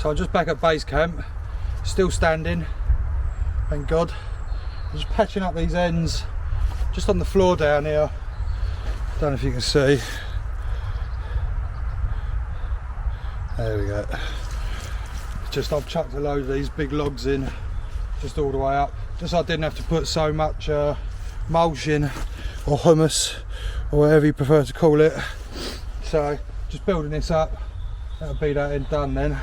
So I'm just back at base camp, still standing, thank God. I'm just patching up these ends, just on the floor down here. Don't know if you can see. There we go. Just I've chucked a load of these big logs in, just all the way up, just so I didn't have to put so much mulch in, or humus, or whatever you prefer to call it. So just building this up, that'll be that end done then.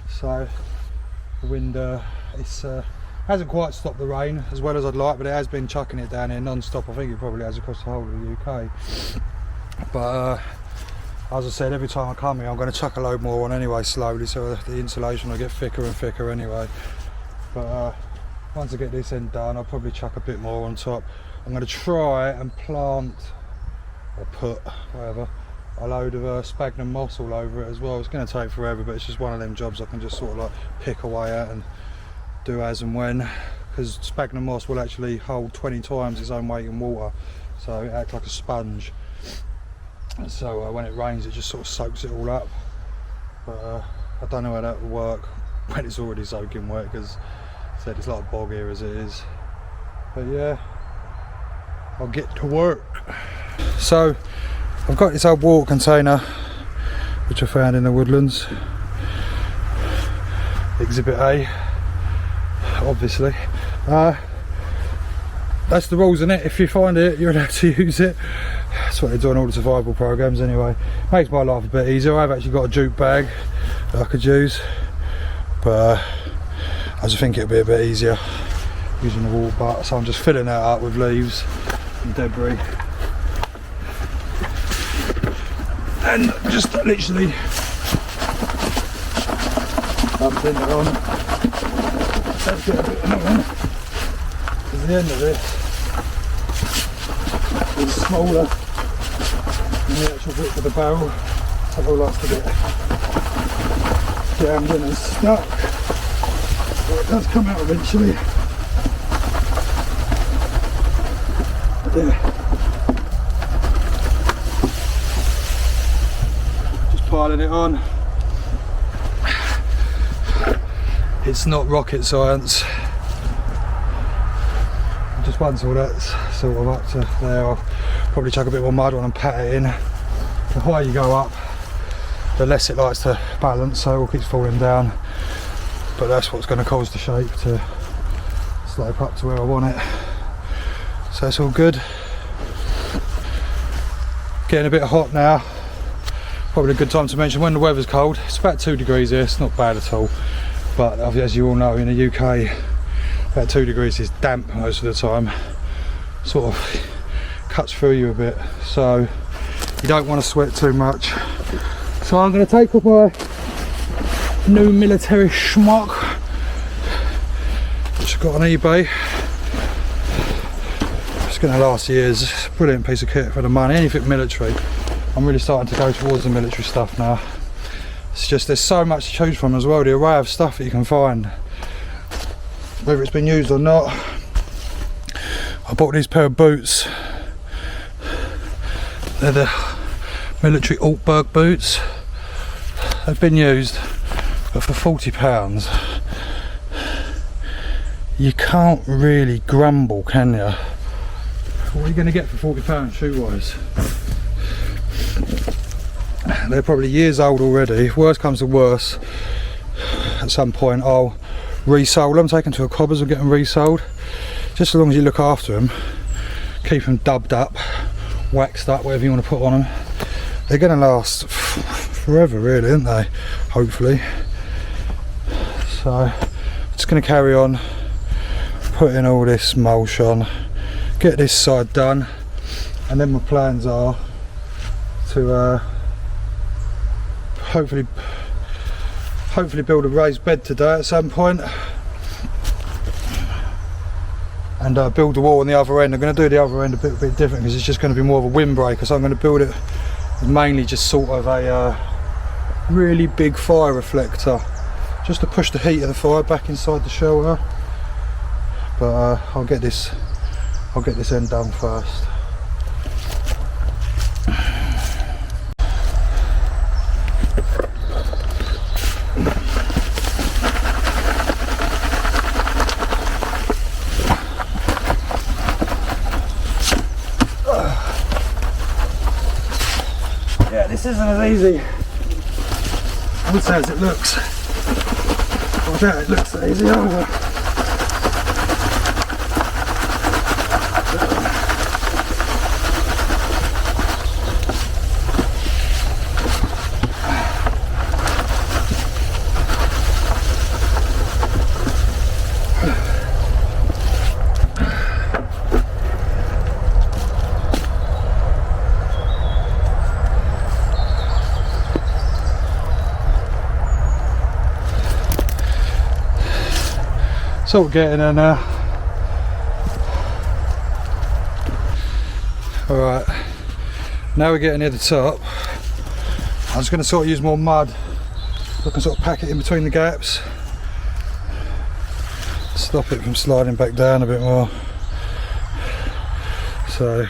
So the wind hasn't quite stopped the rain as well as I'd like, but it has been chucking it down here non-stop. I think it probably has across the whole of the UK. But as I said, every time I come here I'm going to chuck a load more on anyway, slowly, so the insulation will get thicker and thicker anyway. But once I get this end done, I'll probably chuck a bit more on top. I'm going to try and plant, or put, whatever, a load of sphagnum moss all over it as well. It's going to take forever, but it's just one of them jobs I can just sort of like pick away at and do as and when, because sphagnum moss will actually hold 20 times its own weight in water, so it acts like a sponge. So when it rains it just sort of soaks it all up. But I don't know how that will work when it's already soaking wet, because I said it's like a bog here as it is. But yeah, I'll get to work. So I've got this old water container which I found in the woodlands, Exhibit A, obviously. That's the rules in it. If you find it, you're allowed to use it. That's what they do on all the survival programs anyway. Makes my life a bit easier. I've actually got a jute bag that I could use, but I just think it'll be a bit easier using the water butt. So I'm just filling that up with leaves and debris, and just literally dumping it on. Let's get a bit annoying, because the end of it is smaller than the actual width of the barrel, so it all likes to get jammed in and stuck. Well, it does come out eventually. But yeah, just piling it on. It's not rocket science. Just once all that's sort of up to there, I'll probably chuck a bit more mud on and pat it in. The higher you go up, the less it likes to balance, so it all keeps falling down. But that's what's going to cause the shape to slope up to where I want it. So it's all good. Getting a bit hot now. Probably a good time to mention when the weather's cold. It's about 2 degrees here, it's not bad at all. But as you all know, in the UK, about 2 degrees is damp most of the time. Sort of cuts through you a bit, so you don't want to sweat too much. So I'm going to take off my new military schmuck, which I got on eBay. It's going to last years. Brilliant piece of kit for the money. Anything military. I'm really starting to go towards the military stuff now. It's just there's so much to choose from as well. The array of stuff that you can find, whether it's been used or not. I bought these pair of boots. They're the military Altberg boots. They've been used, but for £40 you can't really grumble, can you? What are you going to get for £40 shoe wise? They're probably years old already. If worse comes to worse, at some point I'll resole them, take them to a cobbers and get them resold. Just as long as you look after them, keep them dubbed up, waxed up, whatever you want to put on them. They're going to last forever really, aren't they? Hopefully. So I'm just going to carry on putting all this mulch on, get this side done, and then my plans are to hopefully build a raised bed today at some point, and build the wall on the other end. I'm going to do the other end a bit different because it's just going to be more of a windbreaker, so I'm going to build it mainly just sort of a really big fire reflector, just to push the heat of the fire back inside the shelter. But I'll get this end done first. Yeah, this isn't as easy, I would say, as it looks. I doubt it looks that easy either. Sort of getting there now. Alright, now we're getting near the top. I'm just going to sort of use more mud so I can sort of pack it in between the gaps. Stop it from sliding back down a bit more. So,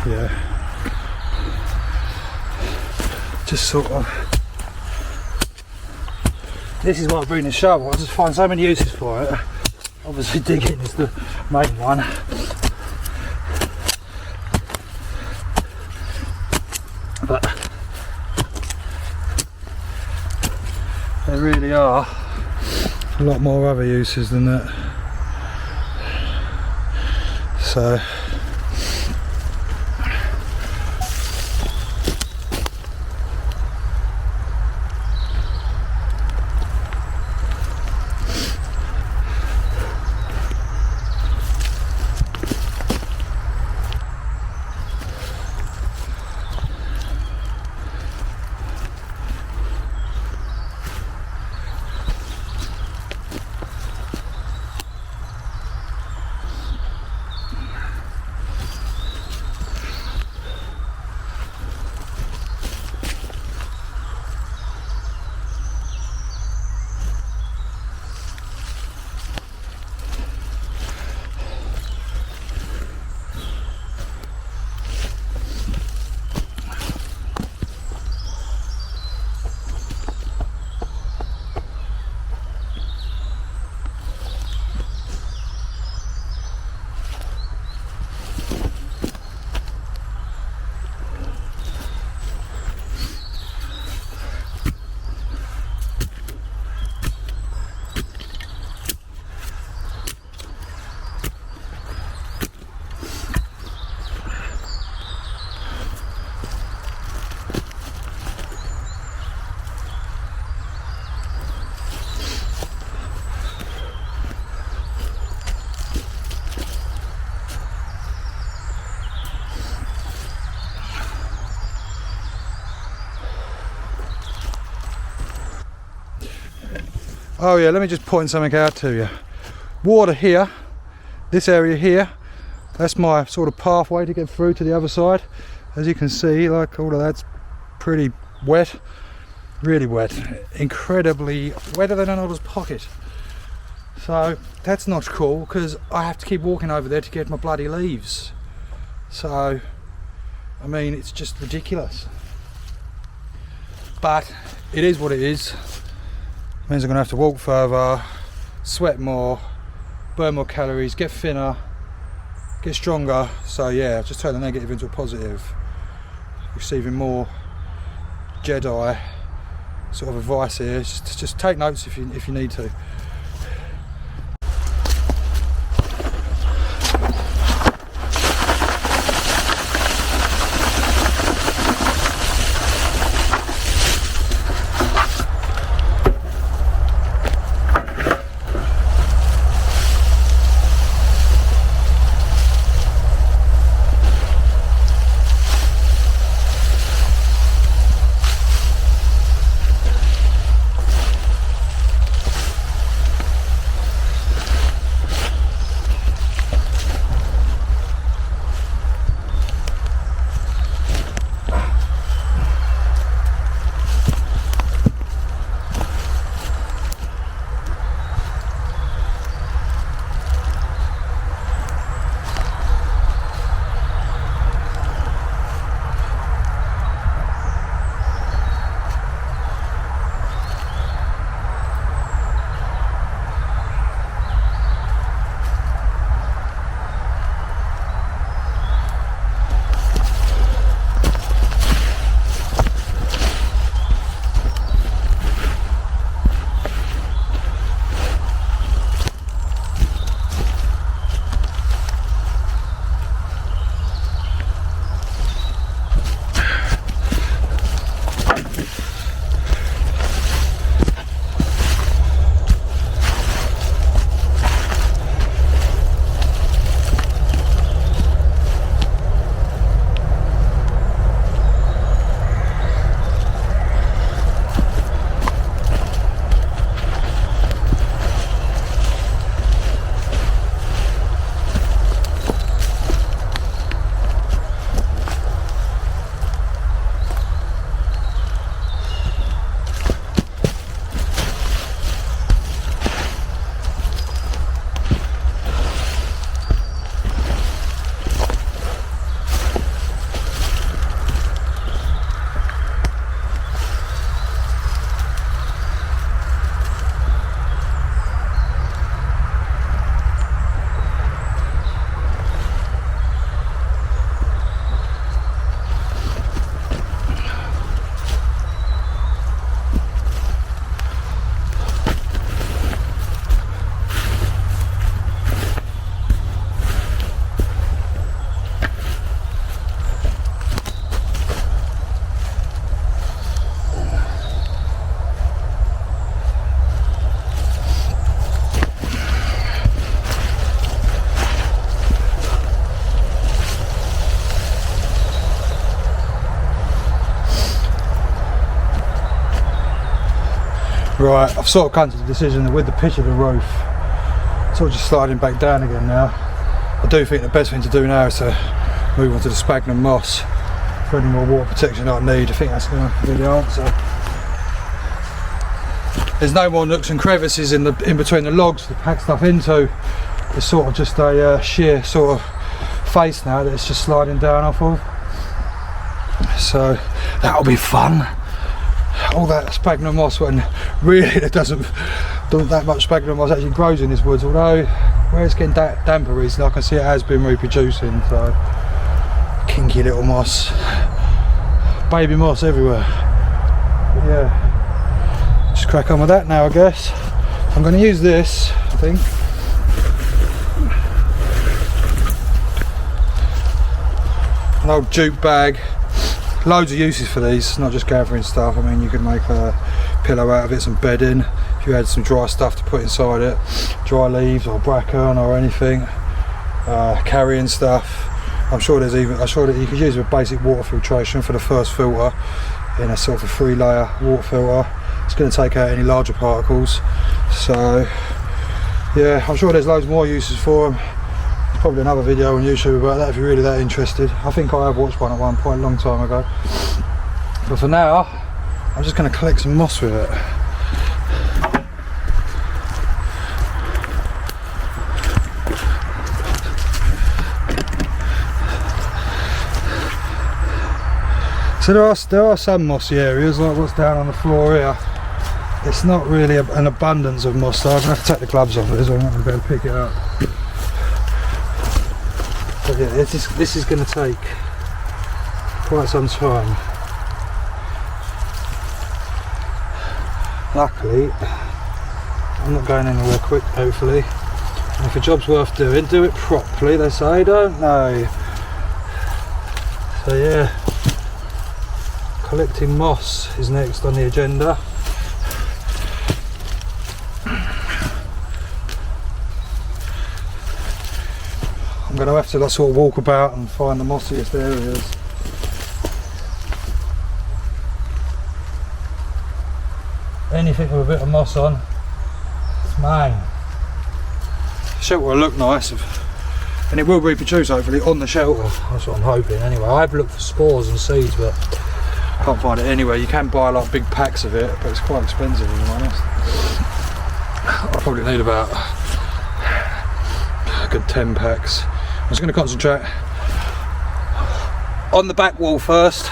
yeah. Just sort of. This is why I bring the shovel. I just find so many uses for it. Obviously digging is the main one. But there really are a lot more other uses than that. So oh yeah, let me just point something out to you. Water here, this area here, that's my sort of pathway to get through to the other side. As you can see, like all of that's pretty wet, really wet, incredibly wetter than an otters pocket. So that's not cool because I have to keep walking over there to get my bloody leaves. So, I mean, it's just ridiculous. But it is what it is. Means I'm going to have to walk further, sweat more, burn more calories, get thinner, get stronger. So yeah, just turn the negative into a positive. Receiving more Jedi sort of advice here. Just take notes if you need to. Right, I've sort of come to the decision that with the pitch of the roof, it's all just sliding back down again now. I do think the best thing to do now is to move on to the sphagnum moss for any more water protection I need. I think that's going to be the answer. There's no more nooks and crevices in between the logs to pack stuff into. It's sort of just a sheer sort of face now that it's just sliding down off of. So that'll be fun. All that sphagnum moss, when really there doesn't that much sphagnum moss actually grows in this woods, although where it's getting damper recently I can see it has been reproducing. So kinky little moss, baby moss everywhere. But yeah, just crack on with that now I guess. I'm going to use this, I think. An old jute bag. Loads of uses for these, not just gathering stuff. I mean, you could make a pillow out of it, some bedding, if you had some dry stuff to put inside it, dry leaves or bracken or anything, carrying stuff. I'm sure that you could use it with basic water filtration for the first filter in a sort of a 3-layer water filter. It's going to take out any larger particles. So yeah, I'm sure there's loads more uses for them. Probably another video on YouTube about that if you're really that interested. I think I have watched one at one point a long time ago. But for now, I'm just going to collect some moss with it. So there are some mossy areas, like what's down on the floor here. It's not really an abundance of moss, so I'm going to have to take the gloves off of this, I'm not going to be able to pick it up. But yeah, this is going to take quite some time. Luckily, I'm not going anywhere quick, hopefully. And if a job's worth doing, do it properly, they say, don't they? So yeah, collecting moss is next on the agenda. I'm going to have to sort of walk about and find the mossiest areas. Anything with a bit of moss on, it's mine. The shelter will look nice, and it will reproduce hopefully on the shelter. That's what I'm hoping anyway. I've looked for spores and seeds but can't find it anywhere. You can buy like big packs of it, but it's quite expensive if I'm honest. I'll probably need about a good 10 packs. I'm just going to concentrate on the back wall first.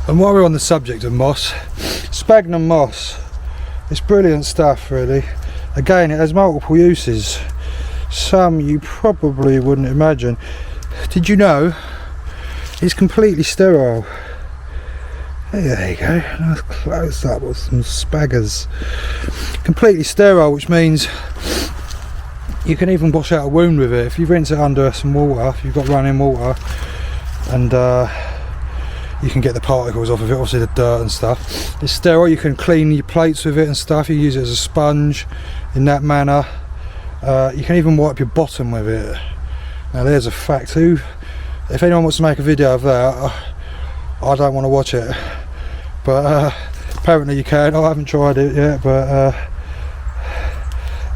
And while we're on the subject of moss, sphagnum moss, it's brilliant stuff really. Again, it has multiple uses. Some you probably wouldn't imagine. Did you know it's completely sterile? There you go, nice close up with some spaggers. Completely sterile, which means you can even wash out a wound with it. If you rinse it under some water, if you've got running water, and you can get the particles off of it, obviously the dirt and stuff. It's sterile, you can clean your plates with it and stuff. You use it as a sponge in that manner. You can even wipe your bottom with it. Now there's a fact too. If anyone wants to make a video of that, I don't want to watch it, but apparently you can. I haven't tried it yet, but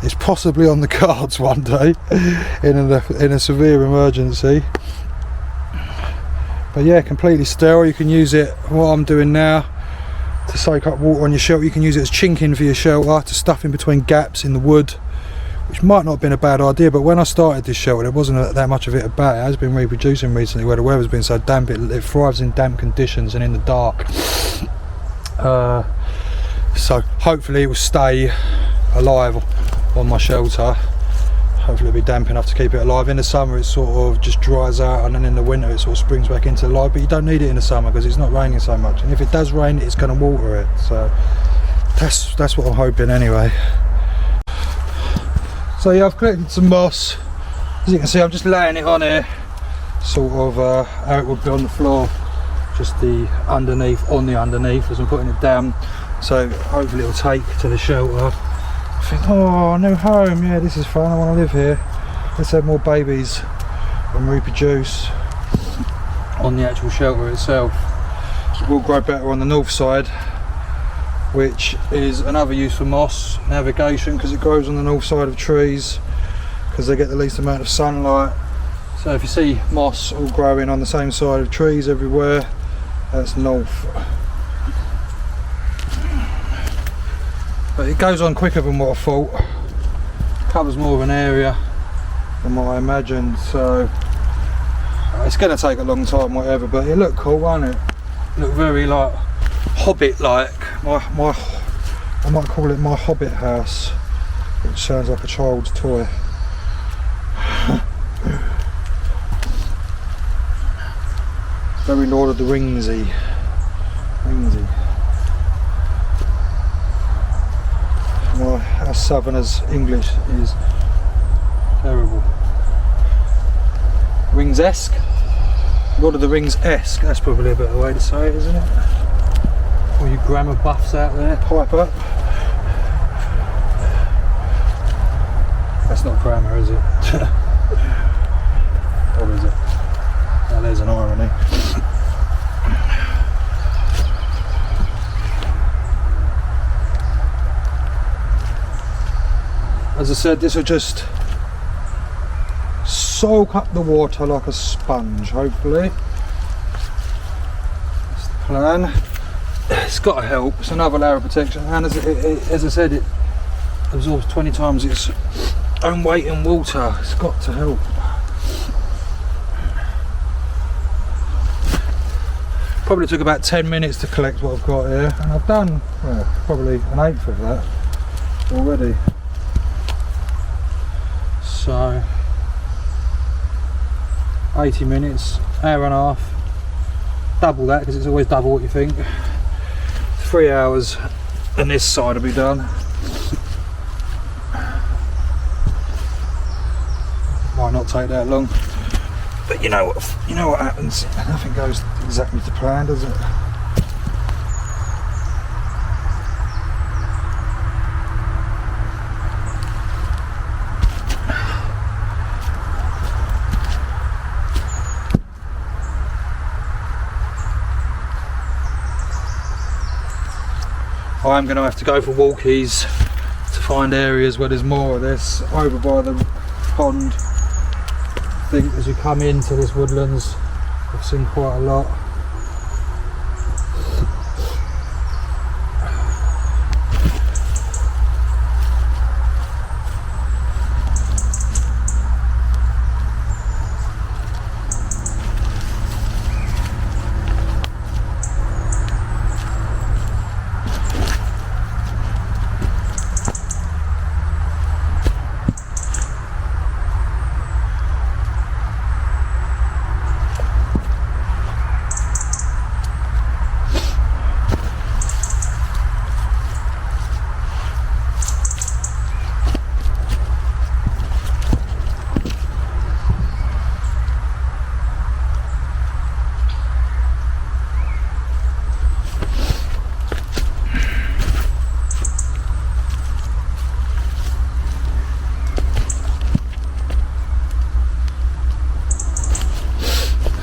it's possibly on the cards one day in a severe emergency. But yeah, completely sterile. You can use it, what I'm doing now, to soak up water on your shelter. You can use it as chinking for your shelter, to stuff in between gaps in the wood, which might not have been a bad idea, but when I started this shelter there wasn't that much of it about. It has been reproducing recently where the weather's been so damp. It thrives in damp conditions and in the dark. So hopefully it will stay alive on my shelter. Hopefully it'll be damp enough to keep it alive. In the summer it sort of just dries out, and then in the winter it sort of springs back into life, but you don't need it in the summer because it's not raining so much, and if it does rain it's going to water it. So that's what I'm hoping anyway. So yeah, I've collected some moss. As you can see, I'm just laying it on here, sort of how it would be on the floor, just the underneath, on the underneath as I'm putting it down. So hopefully it'll take to the shelter. I think, oh, new home, yeah, this is fun, I want to live here. Let's have more babies and reproduce on the actual shelter itself. will grow better on the north side, which is another use for moss navigation, because it grows on the north side of trees because they get the least amount of sunlight. So if you see moss all growing on the same side of trees everywhere, that's north. But it goes on quicker than what I thought. Covers more of an area than what I imagined, so it's going to take a long time, whatever. But it looked cool, won't it? It looked very like Hobbit-like. I might call it my Hobbit house, which sounds like a child's toy. Very Lord of the Ringsy. Well, our Southerners' English is terrible. Rings-esque? Lord of the Rings-esque, that's probably a better way to say it, isn't it? All you grammar buffs out there, pipe up. That's not grammar, is it? Or is it? Now there's an irony. As I said, this will just soak up the water like a sponge, hopefully. That's the plan. It's got to help. It's another layer of protection, and as I said, it absorbs 20 times its own weight in water. It's got to help. Probably took about 10 minutes to collect what I've got here, and I've done, well, probably an eighth of that already. So 80 minutes, hour and a half, double that, because it's always double what you think. 3 hours and this side will be done. Might not take that long, but you know what happens. Nothing goes exactly to plan, does it? I'm going to have to go for walkies to find areas where there's more of this. Over by the pond, I think as you come into this woodlands, I've seen quite a lot.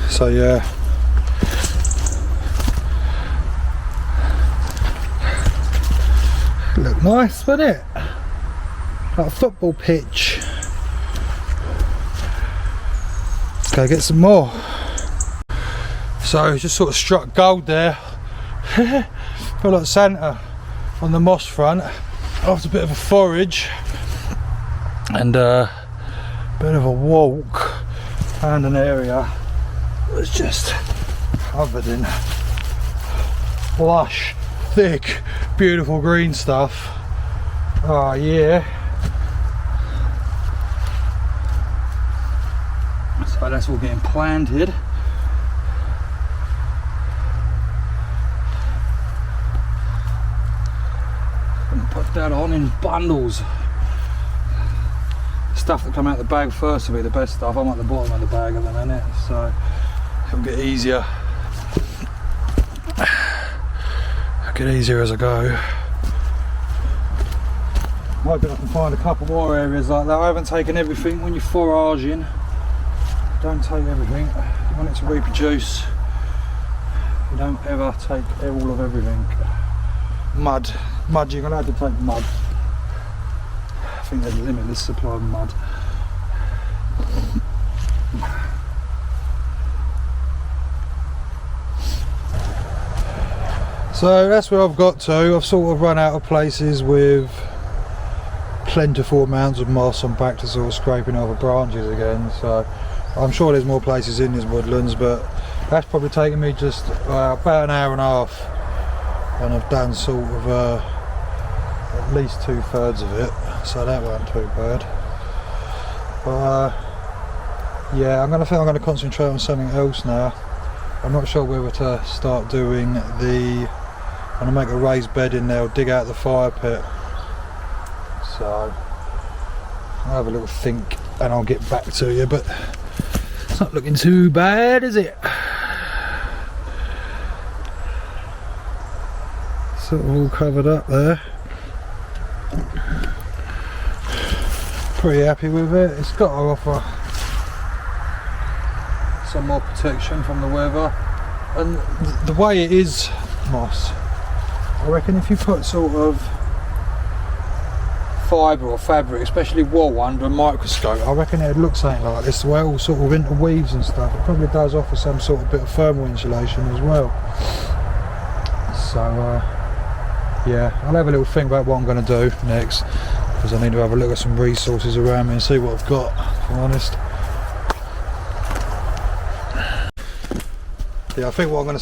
So yeah, look nice, doesn't it? Like a football pitch. Let's go get some more. So just sort of struck gold there. Feel like Santa on the moss front after a bit of a forage and a bit of a walk around an area. Was just covered in lush, thick, beautiful green stuff. Oh yeah. So that's all getting planted. And put that on in bundles. Stuff that come out of the bag first will be the best stuff. I'm at the bottom of the bag at the minute, so it'll get easier. It'll get easier as I go. Hoping I can find a couple more areas like that. I haven't taken everything. When you're foraging, don't take everything. You want it to reproduce. You don't ever take all of everything. Mud, you're gonna have to take mud. I think there's a limitless supply of mud. So that's where I've got to. I've sort of run out of places with plentiful amounts of moss. I'm back to sort of scraping over branches again, so I'm sure there's more places in these woodlands, but that's probably taken me just about an hour and a half, and I've done sort of at least 2/3 of it, so that weren't too bad. But yeah, I think I'm going to concentrate on something else now. I'm not sure whether to start doing I'm going to make a raised bed in there or dig out the fire pit. So I'll have a little think and I'll get back to you, but it's not looking too bad, is it? Sort of all covered up there. Pretty happy with it. It's got to offer some more protection from the weather, and the way it is moss, I reckon if you put sort of fibre or fabric, especially wool, under a microscope, I reckon it'd look something like this, the way it all sort of interweaves and stuff. It probably does offer some sort of bit of thermal insulation as well. So yeah, I'll have a little think about what I'm going to do next, because I need to have a look at some resources around me and see what I've got, if I'm honest. Yeah, I think what I'm going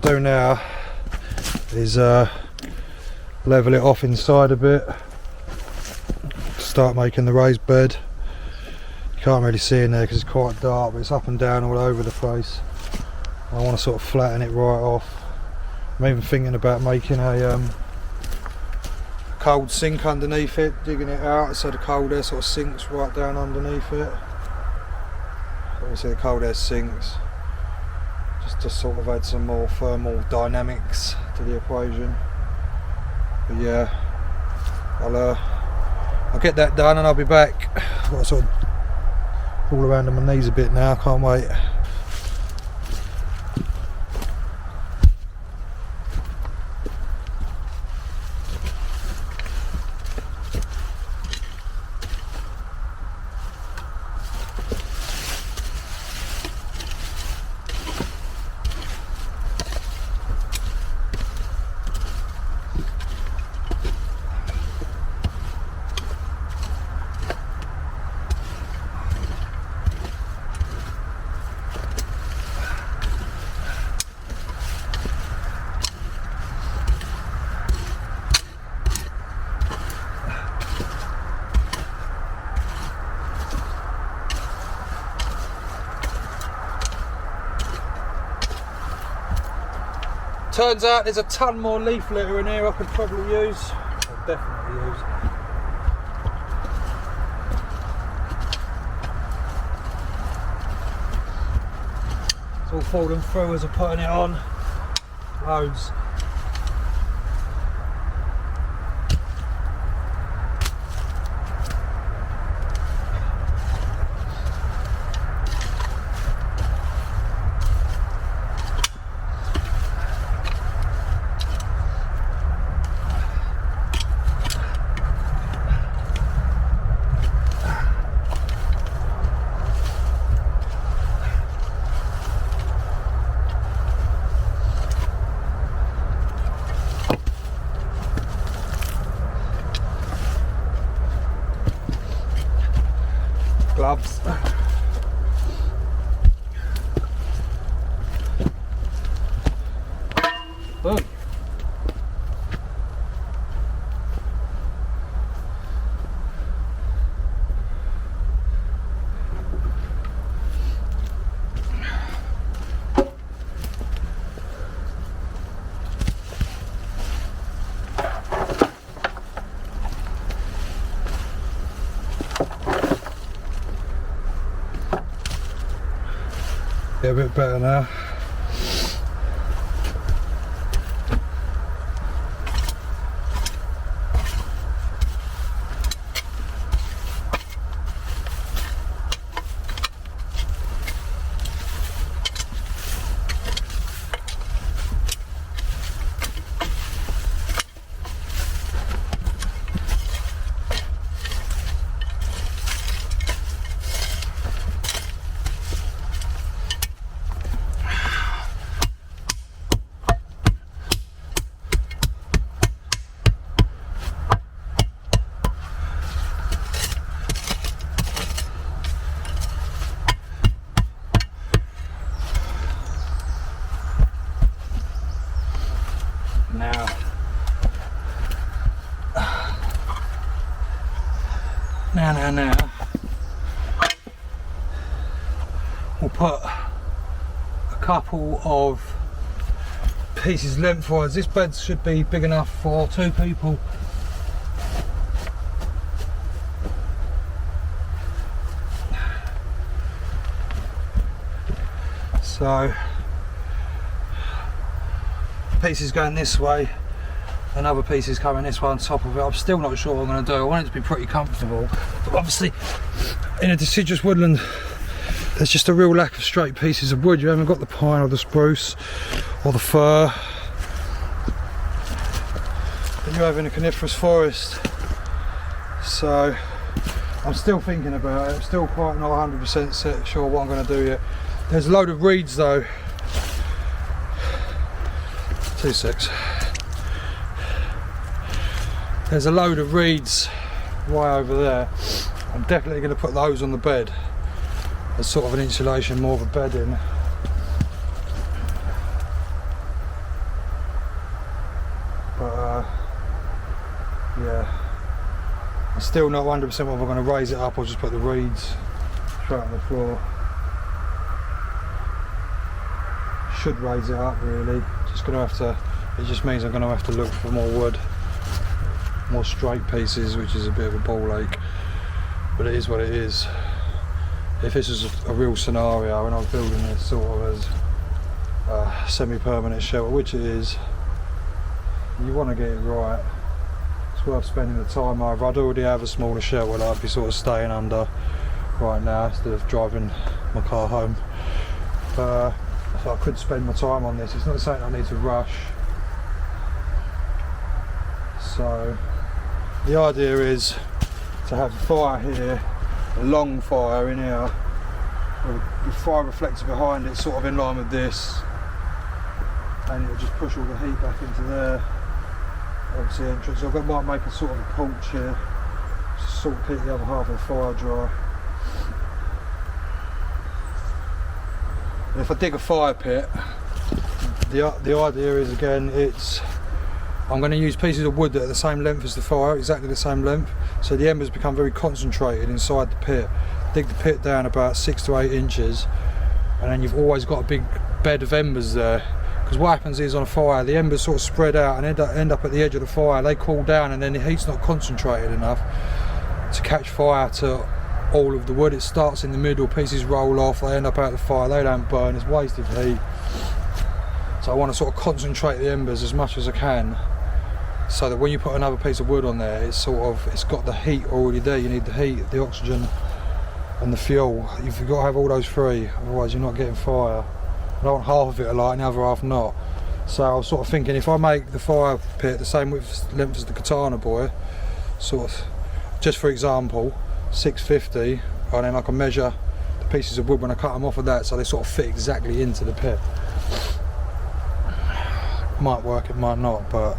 to do now is level it off inside a bit, start making the raised bed. You can't really see in there because it's quite dark, but it's up and down all over the place. I want to sort of flatten it right off. I'm even thinking about making a cold sink underneath it, digging it out so the cold air sort of sinks right down underneath it. Obviously the cold air sinks, just to sort of add some more thermal dynamics to the equation. But yeah, I'll get that done and I'll be back. I've got to sort of crawl around on my knees a bit now, can't wait. Turns out there's a ton more leaf litter in here I could probably use. I'll definitely use. It's all falling through as I'm putting it on. Loads. Gloves. Boom. Get a bit better now. now, we'll put a couple of pieces lengthwise. This bed should be big enough for 2 people. So pieces going this way, another piece is coming this way on top of it. I'm still not sure what I'm going to do. I want it to be pretty comfortable, but obviously in a deciduous woodland there's just a real lack of straight pieces of wood. You haven't got the pine or the spruce or the fir that you have in a coniferous forest. So I'm still thinking about it. I'm still quite not 100% sure what I'm going to do yet. There's a load of reeds though. 2 secs. There's a load of reeds way over there. I'm definitely going to put those on the bed as sort of an insulation, more of a bedding. But yeah, I'm still not 100% whether I'm going to raise it up or just put the reeds straight on the floor. Should raise it up really. Just going to have to. It just means I'm going to have to look for more wood, more straight pieces, which is a bit of a ball ache. But it is what it is. If this was a real scenario and I was building this sort of as a semi-permanent shelter, which it is, you want to get it right. It's worth spending the time over. I'd already have a smaller shelter that I'd be sort of staying under right now instead of driving my car home. So I could spend my time on this. It's not something I need to rush. So the idea is to have a fire here, a long fire in here, with the fire reflector behind it sort of in line with this, and it'll just push all the heat back into there. Obviously entrance. I might make a sort of a porch here, sort of keep the other half of the fire dry. And if I dig a fire pit, the idea is again, I'm going to use pieces of wood that are the same length as the fire, exactly the same length, so the embers become very concentrated inside the pit. Dig the pit down about 6 to 8 inches, and then you've always got a big bed of embers there. Because what happens is on a fire, the embers sort of spread out and end up at the edge of the fire. They cool down, and then the heat's not concentrated enough to catch fire to all of the wood. It starts in the middle, pieces roll off, they end up out of the fire, they don't burn, it's wasted heat. So I want to sort of concentrate the embers as much as I can, so that when you put another piece of wood on there, it's got the heat already there. You need the heat, the oxygen and the fuel. You've got to have all those three, otherwise you're not getting fire. I don't want half of it alight and the other half not. So I was sort of thinking, if I make the fire pit the same length as the Katanboy, sort of, just for example, 650, and then I can measure the pieces of wood when I cut them off of that, so they sort of fit exactly into the pit. It might work, it might not, but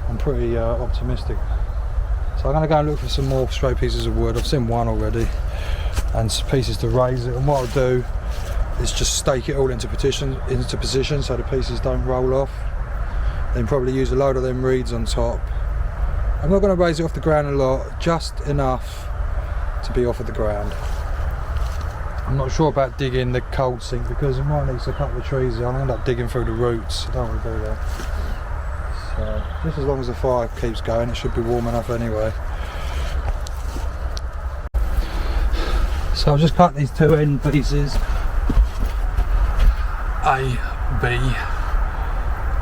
I'm pretty optimistic. So I'm going to go and look for some more straight pieces of wood. I've seen one already, and some pieces to raise it. And what I'll do is just stake it all into position so the pieces don't roll off. Then probably use a load of them reeds on top. I'm not going to raise it off the ground a lot, just enough to be off of the ground. I'm not sure about digging the cold sink because it might need a couple of trees. I'll end up digging through the roots. I don't want to do that. So just as long as the fire keeps going, it should be warm enough anyway. So I'll just cut these 2 end pieces, A, B,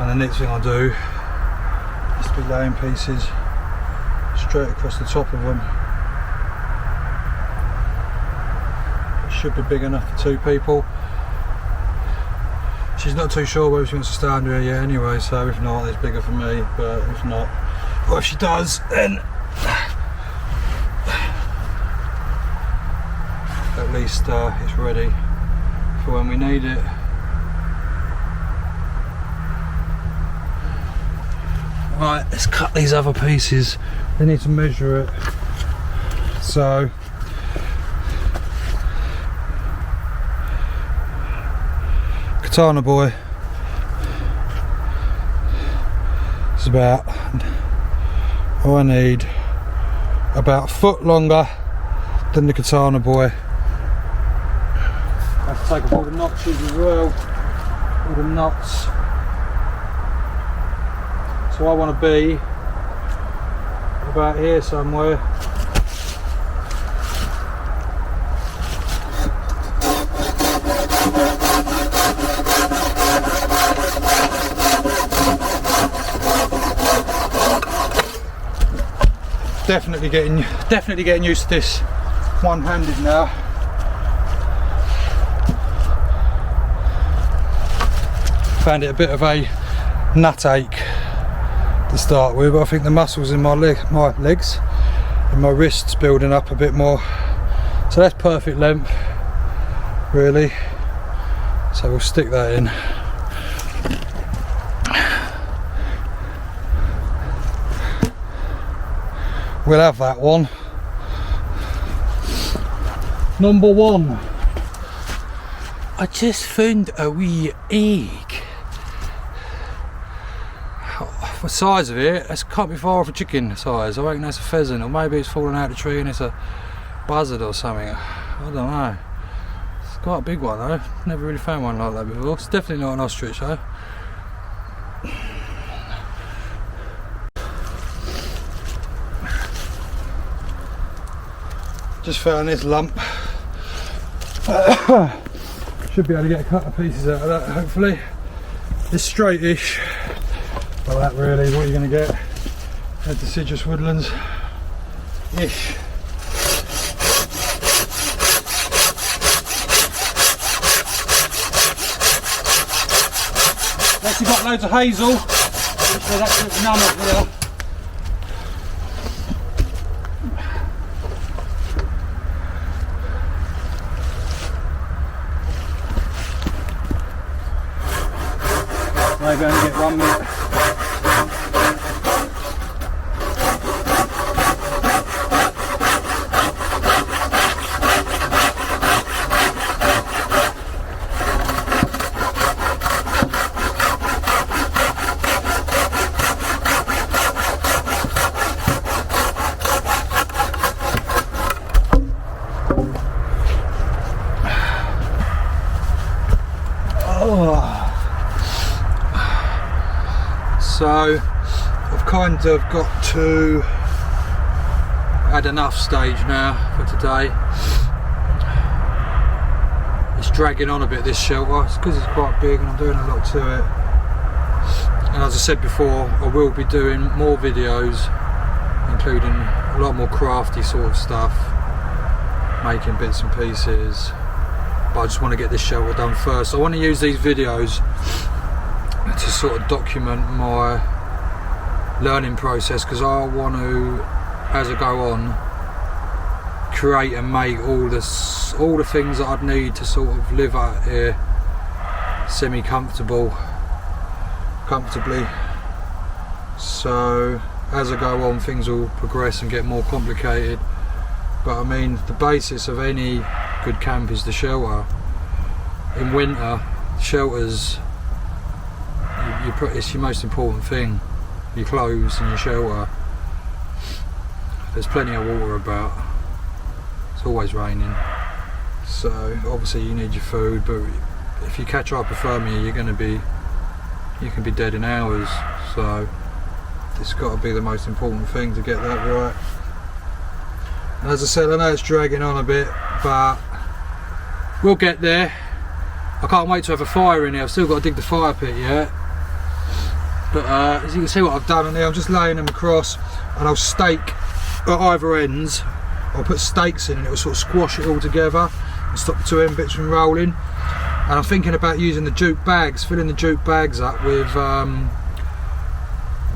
and the next thing I'll do is to be laying pieces straight across the top of them. It should be big enough for 2 people. She's not too sure whether she wants to stay under here yet anyway, so if not, it's bigger for me, but if not, or if she does, then at least it's ready for when we need it. Right, let's cut these other pieces. They need to measure it. So Katanboy is about, I need about a foot longer than the Katanboy. I have to take off all the notches as well, all the nuts. So I want to be about here somewhere. Definitely getting used to this one-handed now. Found it a bit of a nut ache to start with, but I think the muscles in my legs and my wrists building up a bit more. So that's perfect length, really. So we'll stick that in. We'll have that one. Number 1. I just found a wee egg. The size of it, it can't be far off a chicken size. I reckon that's a pheasant, or maybe it's fallen out of the tree and it's a buzzard or something. I don't know. It's quite a big one though. Never really found one like that before. It's definitely not an ostrich though. Just found this lump. Should be able to get a couple of pieces out of that, hopefully. It's straightish, but that really is what you're going to get at deciduous woodlands ish. Unless you've got loads of hazel, which there's absolutely none of here. Maybe only get 1 minute. So I've kind of got to had enough stage now for today. It's dragging on a bit, this shelter. It's because it's quite big and I'm doing a lot to it. And as I said before, I will be doing more videos, including a lot more crafty sort of stuff, making bits and pieces. But I just want to get this shelter done first. I want to use these videos to sort of document my learning process, because I want to, as I go on, create and make all the things that I'd need to sort of live out here comfortably. So as I go on, things will progress and get more complicated. But I mean, the basis of any good camp is the shelter. In winter, shelters, it's your most important thing. Your clothes and your shelter. There's plenty of water about. It's always raining. So obviously you need your food, but if you catch hypothermia, you can be dead in hours. So it's got to be the most important thing to get that right. And as I said, I know it's dragging on a bit, but we'll get there. I can't wait to have a fire in here. I've still got to dig the fire pit yet. But as you can see what I've done in here, I'm just laying them across, and I'll stake at either ends. I'll put stakes in and it will sort of squash it all together and stop the two end bits from rolling. And I'm thinking about using the jute bags, filling the jute bags up with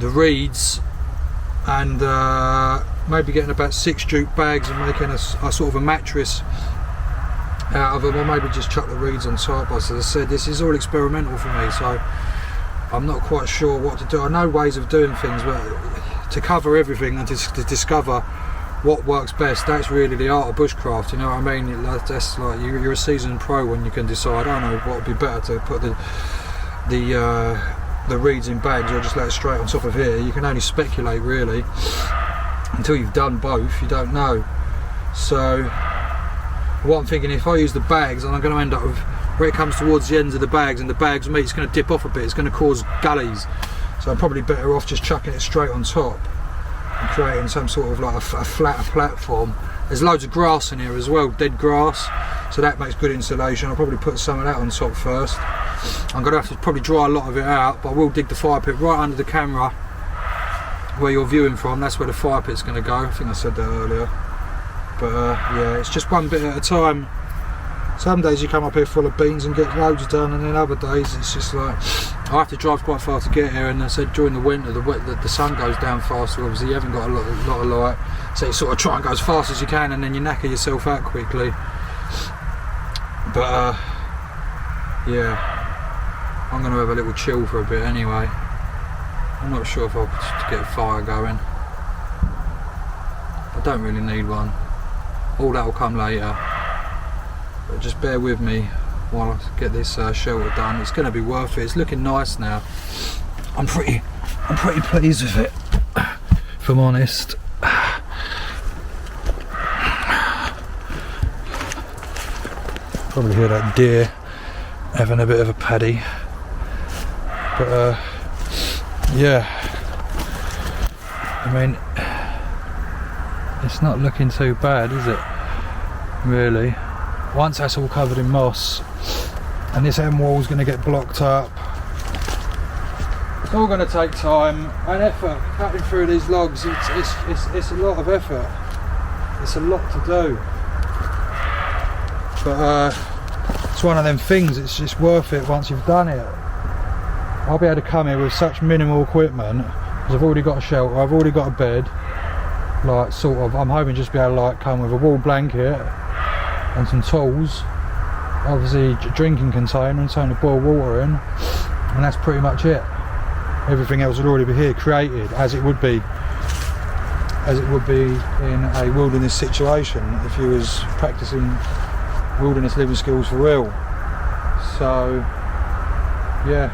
the reeds, and maybe getting about 6 jute bags and making a sort of a mattress out of them, or maybe just chuck the reeds on top. As I said, this is all experimental for me, so I'm not quite sure what to do. I know ways of doing things, but to cover everything and to discover what works best, that's really the art of bushcraft, you know what I mean? That's like, you're a seasoned pro when you can decide, I know what would be better, to put the reeds in bags or just let it straight on top of here. You can only speculate really. Until you've done both, you don't know. So What I'm thinking, if I use the bags, and I'm going to end up with, where it comes towards the ends of the bags and the bags meet, it's going to dip off a bit, it's going to cause gullies. So I'm probably better off just chucking it straight on top and creating some sort of like a flatter platform. There's loads of grass in here as well, dead grass, so that makes good insulation. I'll probably put some of that on top first. I'm going to have to probably dry a lot of it out, but I will dig the fire pit right under the camera where you're viewing from. That's where the fire pit's going to go. I think I said that earlier. But yeah, it's just one bit at a time. Some days you come up here full of beans and get loads done, and then other days it's just like, I have to drive quite far to get here, and I said during the winter the sun goes down faster, obviously you haven't got a lot of light, so you sort of try and go as fast as you can, and then you knacker yourself out quickly. But yeah, I'm going to have a little chill for a bit anyway. I'm not sure if I'll get a fire going. I don't really need one. All that will come later. But just bear with me while I get this shelter done. It's going to be worth it. It's looking nice now. I'm pretty pleased with it, if I'm honest. Probably hear that deer having a bit of a paddy. But yeah, I mean, it's not looking too bad, is it? Really. Once that's all covered in moss and this end wall's going to get blocked up, it's all going to take time and effort. Cutting through these logs, it's a lot of effort. It's a lot to do. But it's one of them things, it's just worth it once you've done it. I'll be able to come here with such minimal equipment, because I've already got a shelter, I've already got a bed, like sort of, I'm hoping just be able to like come with a wool blanket and some tools, obviously a drinking container and something to boil water in, and that's pretty much it. Everything else would already be here, created as it would be in a wilderness situation if you was practicing wilderness living skills for real. So yeah,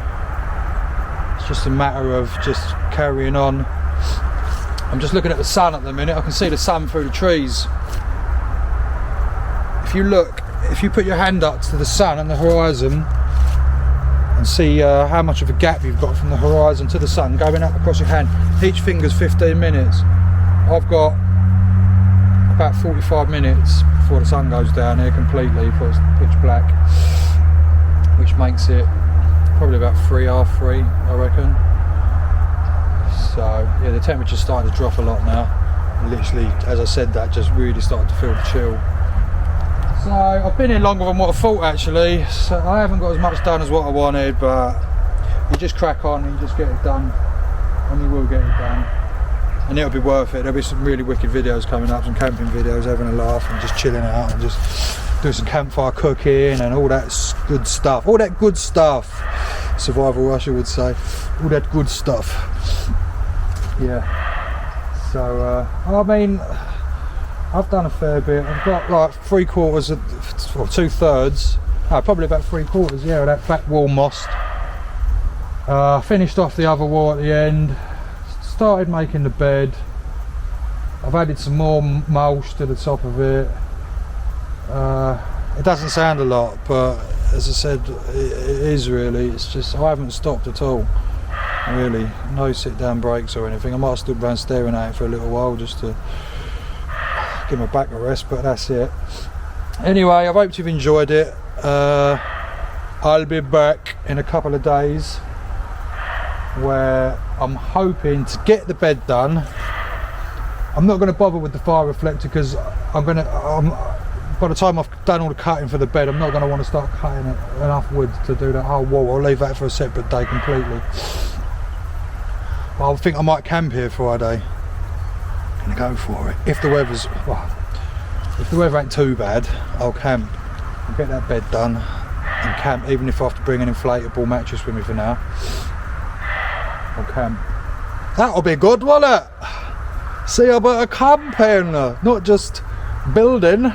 it's just a matter of just carrying on. I'm just looking at the sun at the minute. I can see the sun through the trees. If you look, if you put your hand up to the sun and the horizon and see how much of a gap you've got from the horizon to the sun going up across your hand, each finger's 15 minutes. I've got about 45 minutes before the sun goes down here completely, before it's pitch black, which makes it probably about 3:30, I reckon. So yeah, the temperature's starting to drop a lot now. Literally, as I said that, just really started to feel the chill. So I've been here longer than what I thought actually. So I haven't got as much done as what I wanted, but you just crack on and you just get it done, and you will get it done. And it'll be worth it. There'll be some really wicked videos coming up, some camping videos, having a laugh and just chilling out and just do some campfire cooking and all that good stuff. All that good stuff. Survival Russia would say. All that good stuff. Yeah. So, I mean, I've done a fair bit. I've got like 3/4 of, or 2/3, no, probably about 3/4, yeah, of that back wall mossed. Finished off the other wall at the end. Started making the bed. I've added some more mulch to the top of it. It doesn't sound a lot, but as I said, it is really. It's just, I haven't stopped at all, really. No sit down breaks or anything. I might have stood around staring at it for a little while just to give my back a rest, but that's it. Anyway, I hope you've enjoyed it. I'll be back in a couple of days where I'm hoping to get the bed done. I'm not going to bother with the fire reflector because by the time I've done all the cutting for the bed, I'm not going to want to start cutting enough wood to do that whole wall. I'll leave that for a separate day completely. But I think I might camp here Friday. I'm going to go for it. If the weather's, well, if the weather ain't too bad, I'll camp. I'll get that bed done and camp, even if I have to bring an inflatable mattress with me for now. I'll camp. That'll be good, won't it? See about a camping, not just building.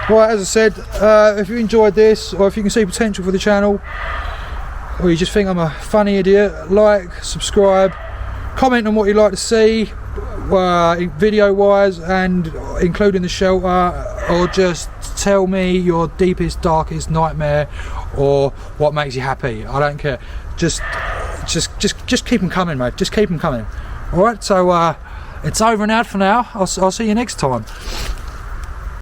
Right, as I said, if you enjoyed this, or if you can see potential for the channel, or you just think I'm a funny idiot, like, subscribe, comment on what you'd like to see, video wise, and including the shelter, or just tell me your deepest, darkest nightmare, or what makes you happy. I don't care. Just keep them coming, mate. Just keep them coming. All right. So it's over and out for now. I'll see you next time.